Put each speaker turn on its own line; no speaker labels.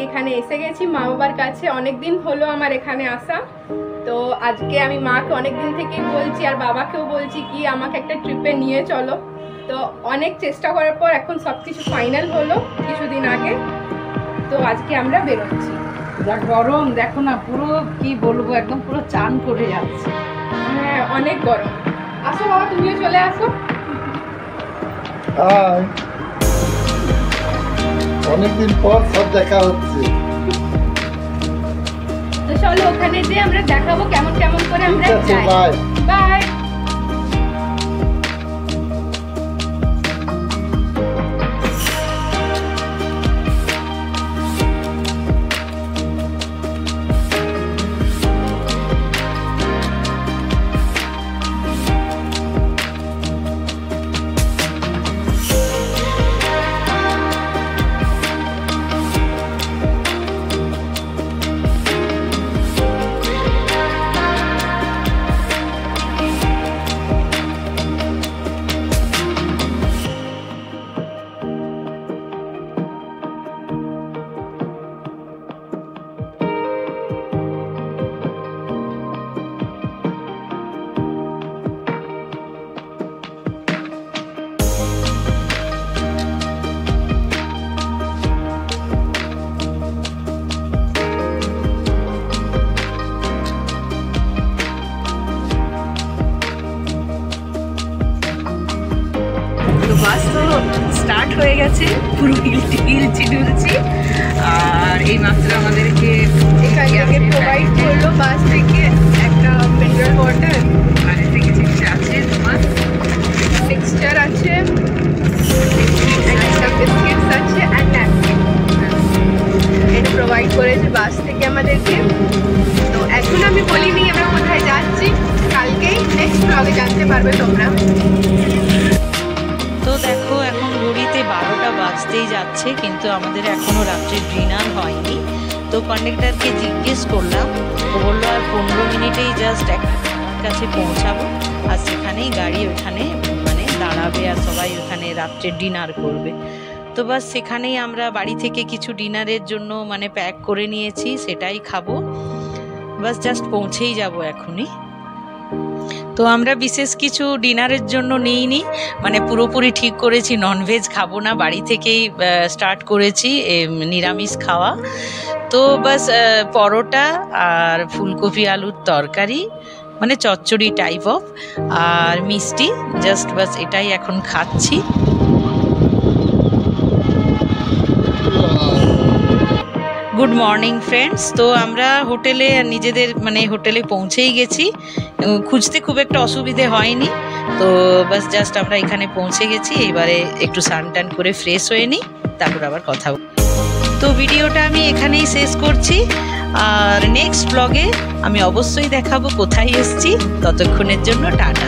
এখানে এসে গেছি মা বাবার কাছে। অনেকদিন হলো আমার এখানে আসা। তো আজকে আমি মাকে অনেকদিন থেকেই বলছি আর বাবাকেও বলছি কি আমাকে একটা ট্রিপে নিয়ে চলো। তো অনেক চেষ্টা করার পর এখন সবকিছু ফাইনাল হলো কিছুদিন আগে। তো আজকে আমরা বেরোচ্ছি।
যা গরম দেখো না, পুরো কি বলবো, একদম পুরো চান করে যাচ্ছে।
হ্যাঁ অনেক গরম। আসো বাবা, তুমিও চলে আসো।
অনেকদিন পর সব দেখা হচ্ছে।
তো চলো ওখানে যে আমরা দেখাবো কেমন কেমন করে আমরা যাই। বাই।
বাস তো স্টার্ট হয়ে গেছে, পুরো হিলছি ডুলছি। আর এই মাত্র আমাদেরকে
এখান থেকে প্রোভাইড করলো বাস থেকে একটা মিনারেল ওয়াটার,
বাইরে থেকে জিনিস আছে, তোমার
মিক্সচার আছে, একটা বিস্কিটস আছে অ্যান্ড ন্যাপকিন। এটা প্রোভাইড করেছে বাস থেকে আমাদেরকে। তো এখন আমি বলিনি আমরা কোথায় যাচ্ছি, কালকেই নেক্সট ব্লগে জানতে পারবে তোমরা।
তো দেখো এখন ঘড়িতে 12টা বাজতেই যাচ্ছে, কিন্তু আমাদের এখনো রাত্রে ডিনার হয়নি। তো কন্ডাক্টরকে জিজ্ঞেস করলাম, ও বললো আর 15 মিনিটেই জাস্ট একটা কাছে পৌঁছাবো, আর সেখানেই গাড়ি ওখানে মানে দাঁড়াবে আর সবাই ওখানে রাত্রে ডিনার করবে। তো বাস সেখানেই আমরা বাড়ি থেকে কিছু ডিনারের জন্য মানে প্যাক করে নিয়েছি, সেটাই খাবো। বাস জাস্ট পৌঁছেই যাব এখনই। তো আমরা বিশেষ কিছু ডিনারের জন্য নিইনি, মানে পুরোপুরি ঠিক করেছি ননভেজ খাবো না, বাড়ি থেকেই স্টার্ট করেছি নিরামিষ খাওয়া। তো বাস পরোটা আর ফুলকপি আলুর তরকারি, মানে চচ্চড়ি টাইপ অফ, আর মিষ্টি, জাস্ট বাস এটাই এখন খাচ্ছি। Good morning friends. তো আমরা হোটেলে নিজেদের মানে হোটেলে পৌঁছেই গেছি, খুঁজতে খুব একটা অসুবিধে হয়নি। তো বাস জাস্ট আমরা এখানে পৌঁছে গেছি, এবারে একটু স্নান টান করে ফ্রেশ হয়ে নিই, তারপর আবার কথা বলি। তো ভিডিওটা আমি এখানেই শেষ করছি, আর নেক্সট ব্লগে আমি অবশ্যই দেখাবো কোথায় এসেছি। ততক্ষণের জন্য টাটা।